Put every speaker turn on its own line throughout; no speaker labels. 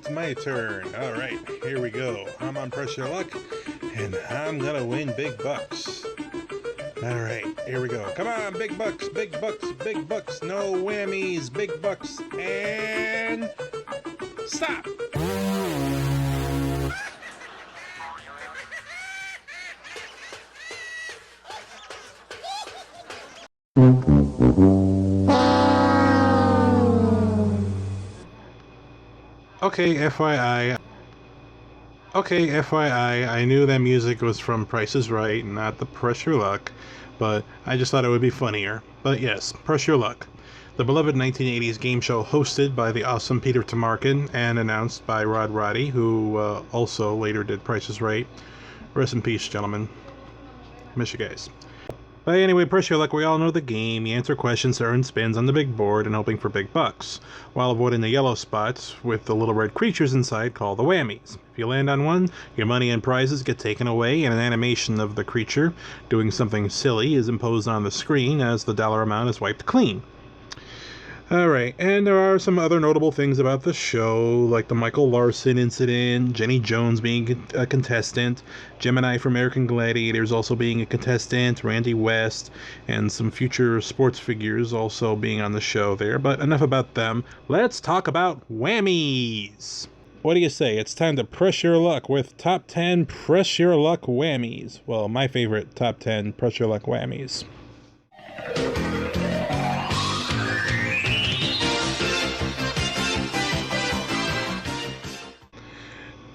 it's my turn. Alright, here we go. I'm on Press Your Luck, and I'm gonna win big bucks. Alright, here we go. Come on, big bucks, big bucks, big bucks. No whammies, big bucks, and... stop! Okay, FYI, I knew that music was from Price is Right, not the Press Your Luck, but I just thought it would be funnier. But yes, Press Your Luck. The beloved 1980s game show hosted by the awesome Peter Tamarkin and announced by Rod Roddy, who also later did Price is Right. Rest in peace, gentlemen. Miss you guys. But anyway, Press Your Luck, we all know the game. You answer questions to earn spins on the big board and hoping for big bucks, while avoiding the yellow spots with the little red creatures inside called the whammies. If you land on one, your money and prizes get taken away, and an animation of the creature doing something silly is imposed on the screen as the dollar amount is wiped clean. Alright, and there are some other notable things about the show, like the Michael Larson incident, Jenny Jones being a contestant, Gemini from American Gladiators also being a contestant, Randy West, and some future sports figures also being on the show there. But enough about them. Let's talk about whammies! What do you say? It's time to press your luck with top 10 Press Your Luck Whammies. Well, my favorite top 10 Press Your Luck Whammies.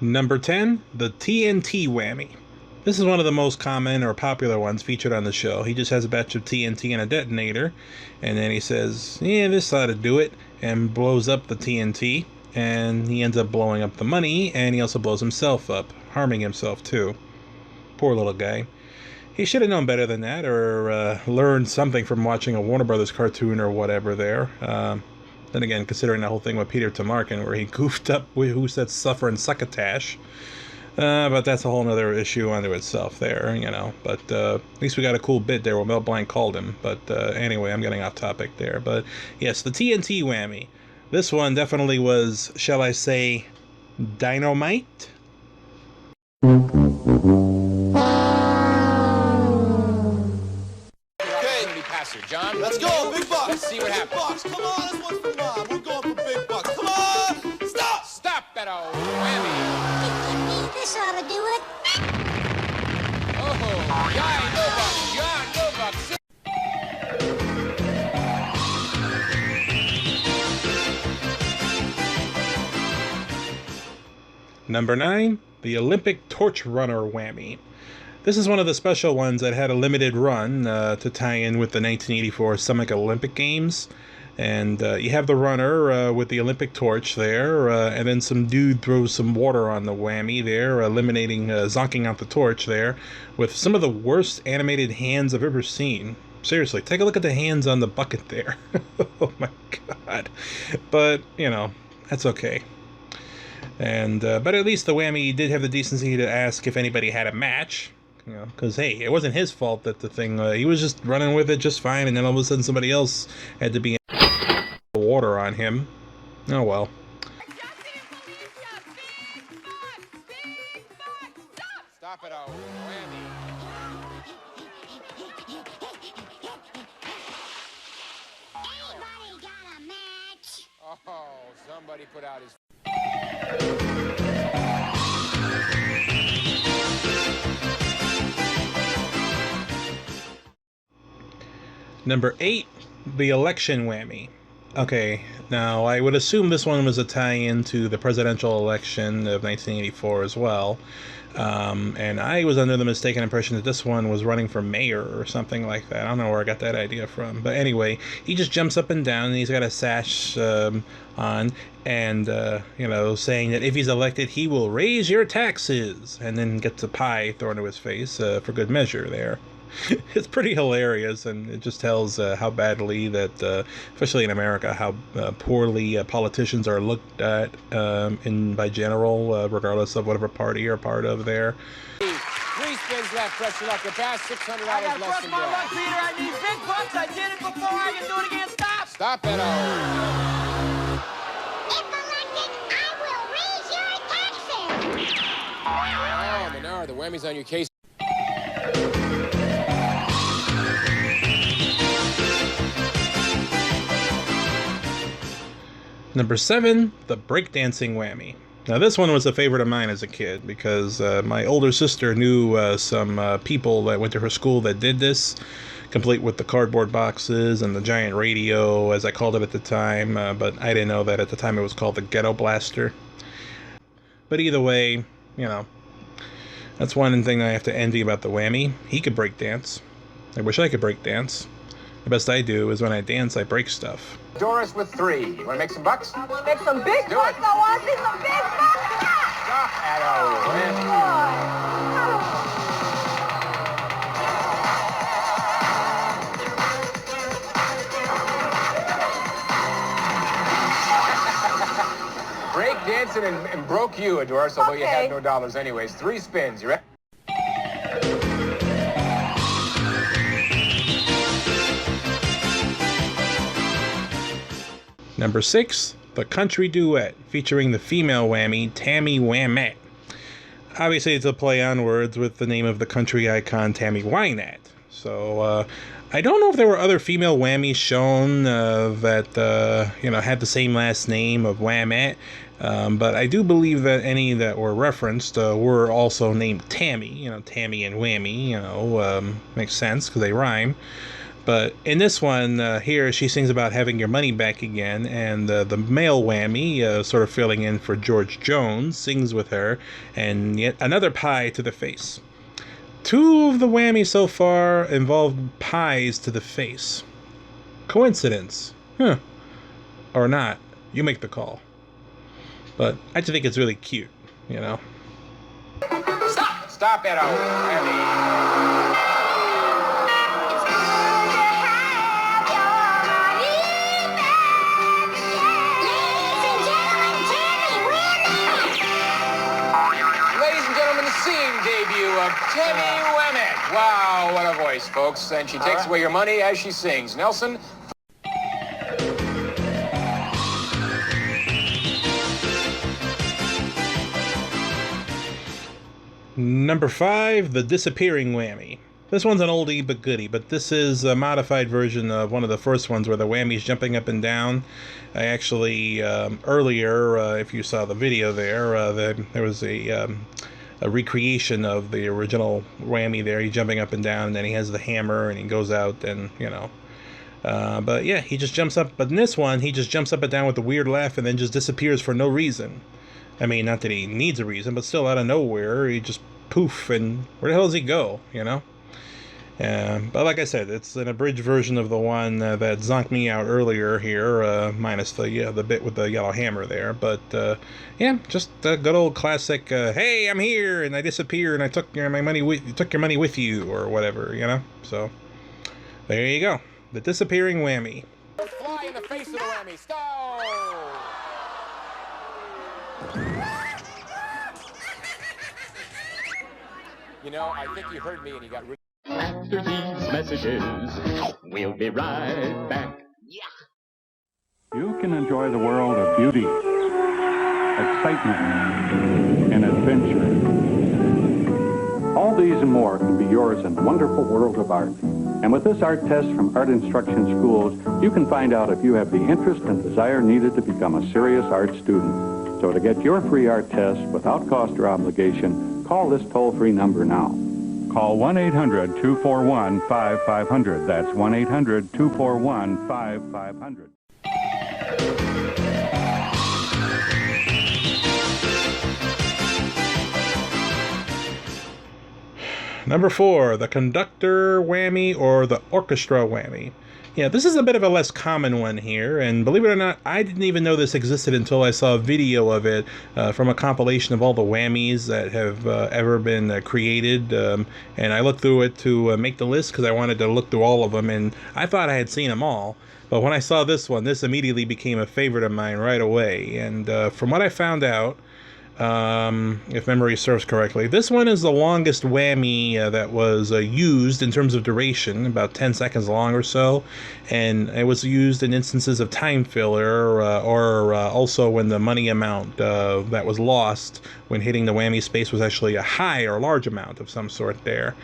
Number 10, the TNT whammy. This is one of the most common or popular ones featured on the show. He just has a batch of TNT and a detonator, and then he says, yeah, this ought to do it, and blows up the TNT, and he ends up blowing up the money, and he also blows himself up, harming himself too. Poor little guy. He should have known better than that, or learned something from watching a Warner Brothers cartoon or whatever there. Then again, considering the whole thing with Peter Tamarkin, where he goofed up with Who Said Suffer and Succotash. But that's a whole other issue unto itself there, you know. But at least we got a cool bit there where Mel Blanc called him. But anyway, I'm getting off topic there. But yes, the TNT whammy. This one definitely was, shall I say, dynamite?
John, let's go, big bucks.
Let's see what happens.
Bucks. Come on, this one's for Mom. We're going for big bucks. Come on! Stop!
Stop that old whammy.
This ought to do it.
Oh, yeah, no bucks.
Number 9, the Olympic Torch Runner whammy. This is one of the special ones that had a limited run to tie in with the 1984 Summer Olympic Games. And you have the runner with the Olympic torch there, and then some dude throws some water on the whammy there, zonking out the torch there, with some of the worst animated hands I've ever seen. Seriously, take a look at the hands on the bucket there. Oh my god. But, you know, that's okay. And but at least the whammy did have the decency to ask if anybody had a match. You know, because, hey, it wasn't his fault that the thing, he was just running with it just fine, and then all of a sudden somebody else had to be in water on him. Oh, well.
Stop it, old whammy.
Anybody got a match?
Oh, somebody put out his...
Number 8, the election whammy. Okay, now I would assume this one was a tie-in to the presidential election of 1984 as well. And I was under the mistaken impression that this one was running for mayor or something like that. I don't know where I got that idea from. But anyway, he just jumps up and down, and he's got a sash on, and, you know, saying that if he's elected, he will raise your taxes, and then gets a pie thrown to his face for good measure there. It's pretty hilarious, and it just tells how badly that, especially in America, how poorly politicians are looked at by general, regardless of whatever party you're part of there.
3 spins left, Press Your Luck. You're past $600
I gotta
less
press
than
my
that.
luck, Peter. I need big bucks. I did it before. I can do it again. Stop!
Stop it, old...
If elected, I will raise
Oh, Menard, the whammy's on your case.
Number 7, the breakdancing whammy. Now this one was a favorite of mine as a kid because my older sister knew some people that went to her school that did this, complete with the cardboard boxes and the giant radio, as I called it at the time, but I didn't know that at the time it was called the Ghetto Blaster. But either way, you know, that's one thing I have to envy about the whammy. He could break dance. I wish I could break dance. The best I do is when I dance, I break stuff.
Doris with 3. You want to make some bucks?
Make some big
Do
bucks.
it.
I want to see some big bucks.
Stop at Break dancing and broke you, Doris, although you had no dollars anyways. 3 spins. You ready?
Number 6, the country duet, featuring the female whammy, Tammy Wynette. Obviously, it's a play on words with the name of the country icon, Tammy Wynette. So, I don't know if there were other female whammies shown that, had the same last name of Whamette, but I do believe that any that were referenced were also named Tammy. Tammy and Whammy, makes sense because they rhyme. But in this one here, she sings about having your money back again, and the male whammy, sort of filling in for George Jones, sings with her, and yet another pie to the face. 2 of the whammies so far involved pies to the face. Coincidence? Or not? You make the call. But I just think it's really cute,
Stop! Stop it, whammy. Tammy Wynette. Wow, what a voice, folks. And she takes away your money as she sings. Nelson.
Number 5, the disappearing whammy. This one's an oldie but goodie, but this is a modified version of one of the first ones where the whammy's jumping up and down. I actually, earlier, if you saw the video there was a recreation of the original whammy there. He's jumping up and down, and then he has the hammer, and he goes out, and, but yeah, he just jumps up. But in this one, he just jumps up and down with a weird laugh and then just disappears for no reason. I mean, not that he needs a reason, but still out of nowhere, he just poof, and where the hell does he go, But like I said, it's an abridged version of the one that zonked me out earlier here, minus the bit with the yellow hammer there. But yeah, just a good old classic. Hey, I'm here, and I disappear, and I took your money with you, or whatever, So there you go, the disappearing whammy.
Fly in the face of the whammy. Stop! I think you heard me, and you got.
After these messages, we'll be right back.
You can enjoy the world of beauty, excitement, and adventure. All these and more can be yours in the wonderful world of art. And with this art test from Art Instruction Schools, you can find out if you have the interest and desire needed to become a serious art student. So to get your free art test without cost or obligation, call this toll-free number now. Call 1-800-241-5500. That's 1-800-241-5500.
Number 4, the conductor whammy or the orchestra whammy. Yeah, this is a bit of a less common one here, and believe it or not, I didn't even know this existed until I saw a video of it from a compilation of all the whammies that have ever been created, and I looked through it to make the list because I wanted to look through all of them, and I thought I had seen them all, but when I saw this one, this immediately became a favorite of mine right away, and from what I found out, if memory serves correctly. This one is the longest whammy that was used in terms of duration, about 10 seconds long or so, and it was used in instances of time filler or also when the money amount that was lost when hitting the whammy space was actually a high or large amount of some sort there.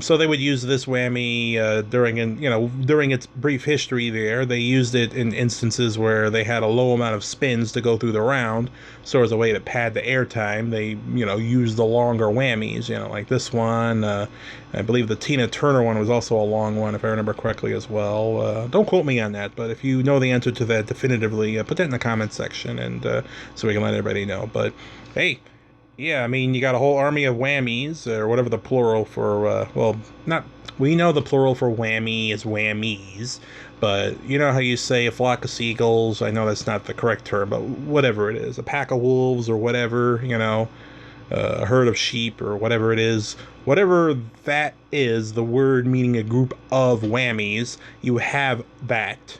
So they would use this whammy during its brief history there. They used it in instances where they had a low amount of spins to go through the round. So as a way to pad the airtime, they, used the longer whammies, like this one. I believe the Tina Turner one was also a long one, if I remember correctly as well. Don't quote me on that, but if you know the answer to that definitively, put that in the comments section and so we can let everybody know. But hey, yeah, I mean, you got a whole army of whammies, or whatever the plural for, we know the plural for whammy is whammies, but you know how you say a flock of seagulls? I know that's not the correct term, but whatever it is, a pack of wolves or whatever, a herd of sheep or whatever it is, whatever that is, the word meaning a group of whammies, you have that.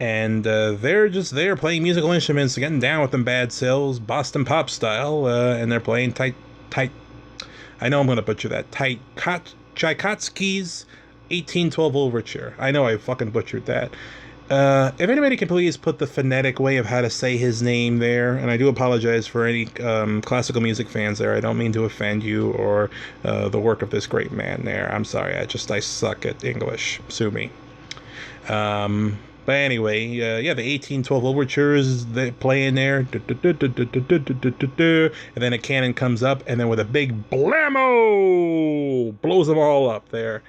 And they're just there playing musical instruments, getting down with them bad cells, Boston pop style, and they're playing tight. I know I'm going to butcher that. Tchaikovsky's 1812 Overture. I know I fucking butchered that. If anybody can please put the phonetic way of how to say his name there, and I do apologize for any classical music fans there. I don't mean to offend you or the work of this great man there. I'm sorry. I suck at English. Sue me. But anyway, the 1812 Overtures they play in there, and then a cannon comes up, and then with a big blammo, blows them all up there.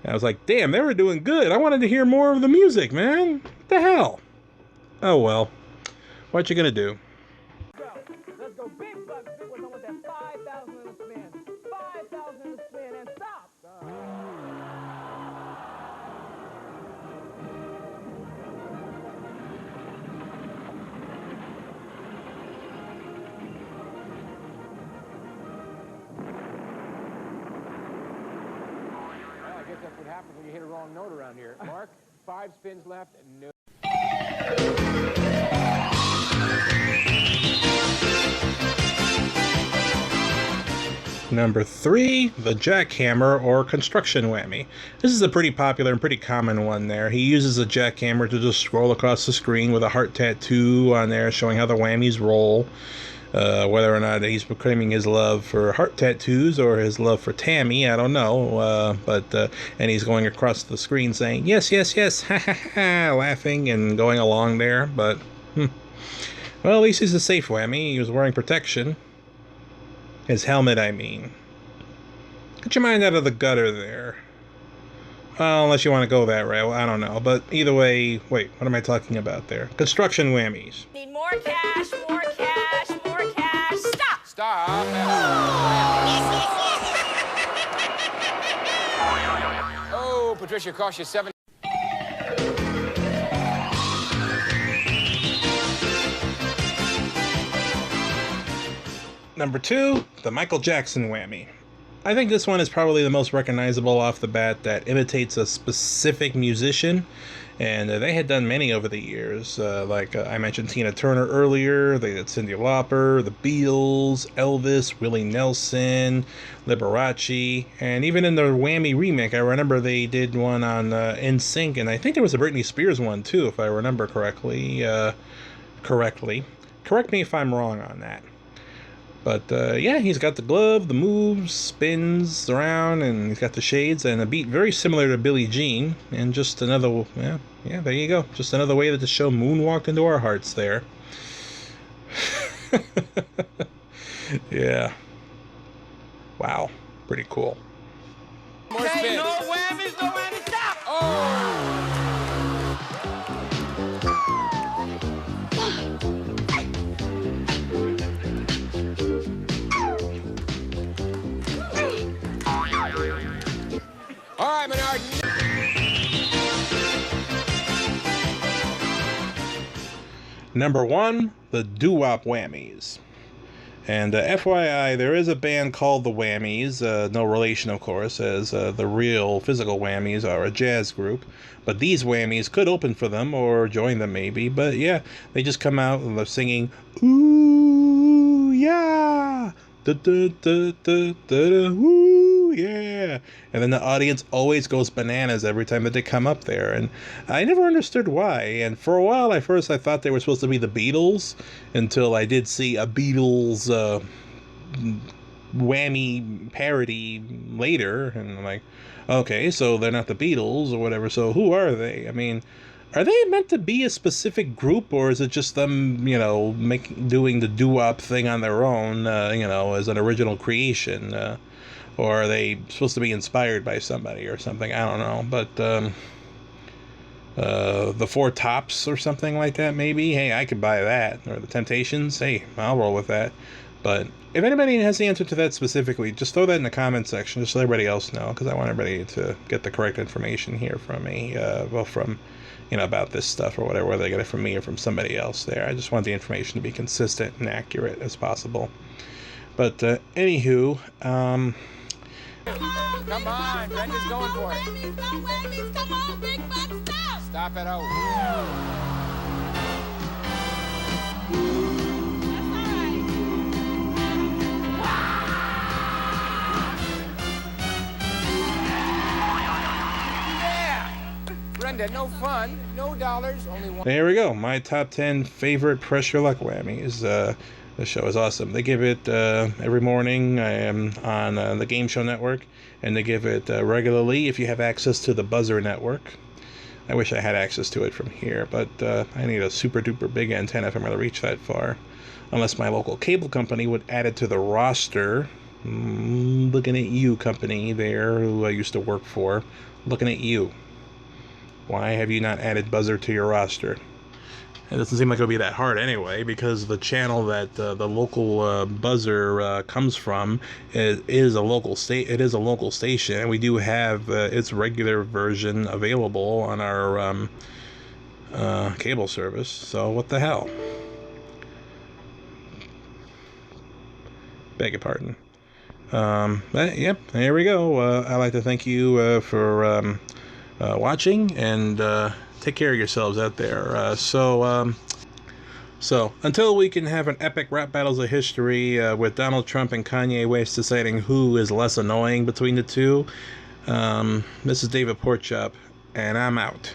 And I was like, damn, they were doing good. I wanted to hear more of the music, man. What the hell? Oh well, what you gonna do?
Let's go big bucks. Big ones. I want that 5,000 in a spin. 5,000 in a spin and stop.
I guess that's what happens when you hit a wrong note around here. Mark, 5 spins left and no.
Number 3, the jackhammer or construction whammy. This is a pretty popular and pretty common one there. He uses a jackhammer to just scroll across the screen with a heart tattoo on there showing how the whammies roll. Whether or not he's proclaiming his love for heart tattoos or his love for Tammy, I don't know. And he's going across the screen saying, yes, yes, yes, ha ha ha, laughing and going along there. But, well, at least he's a safe whammy. He was wearing protection. His helmet, I mean. Get your mind out of the gutter there. Well, unless you want to go that route, I don't know. But either way, wait, what am I talking about there? Construction whammies.
Need more cash, more cash, more cash. Stop!
Stop. Oh, Patricia cost you 7.
Number 2, the Michael Jackson whammy. I think this one is probably the most recognizable off the bat that imitates a specific musician, and they had done many over the years. I mentioned Tina Turner earlier, they did Cyndi Lauper, the Beatles, Elvis, Willie Nelson, Liberace, and even in their whammy remake, I remember they did one on NSYNC, and I think there was a Britney Spears one too, if I remember correctly. Correct me if I'm wrong on that. But, yeah, he's got the glove, the moves, spins around, and he's got the shades, and a beat very similar to Billie Jean. And just another, yeah, there you go. Just another way that the show moonwalked into our hearts there. Yeah. Wow. Pretty cool.
More spins.
No whammies, no whammies, stop!
Oh! All right, Menard.
Number 1, the doo-wop whammies. And FYI, there is a band called the Whammies, no relation, of course, as the real physical Whammies are a jazz group. But these Whammies could open for them or join them maybe. But yeah, they just come out and they're singing, ooh, yeah. Da, da, da, da, da, da, woo, yeah. And then the audience always goes bananas every time that they come up there. And I never understood why. And for a while, at first, I thought they were supposed to be the Beatles until I did see a Beatles whammy parody later. And I'm like, okay, so they're not the Beatles or whatever. So who are they? I mean, are they meant to be a specific group, or is it just them, you know, doing the doo-wop thing on their own, you know, as an original creation? Or are they supposed to be inspired by somebody or something? I don't know. But the Four Tops or something like that, maybe? Hey, I could buy that. Or the Temptations? Hey, I'll roll with that. But if anybody has the answer to that specifically, just throw that in the comment section, just so everybody else know, because I want everybody to get the correct information here from me, well, from, you know, about this stuff or whatever, whether they get it from me or from somebody else there. I just want the information to be consistent and accurate as possible. But anywho,
Come on, Brenda's going for it.
Come on, Big Buck, stop!
Stop it, oh. Brenda, no fun, no dollars, only one.
there we go. My top 10 favorite Press Your Luck Whammies. The show is awesome. They give it every morning on the Game Show Network, and they give it regularly if you have access to the Buzzer Network. I wish I had access to it from here, but I need a super duper big antenna if I'm going to reach that far. Unless my local cable company would add it to the roster. Looking at you, company there, who I used to work for. Looking at you. Why have you not added Buzzer to your roster? It doesn't seem like it'll be that hard anyway, because the channel that the local Buzzer comes from is a local state. It is a local station, and we do have its regular version available on our cable service. So what the hell? Beg your pardon. Yep, there we go. I'd like to thank you for watching, and take care of yourselves out there. So until we can have an epic rap battles of history with Donald Trump and Kanye West deciding who is less annoying between the two, this is David Porkchop, and I'm out.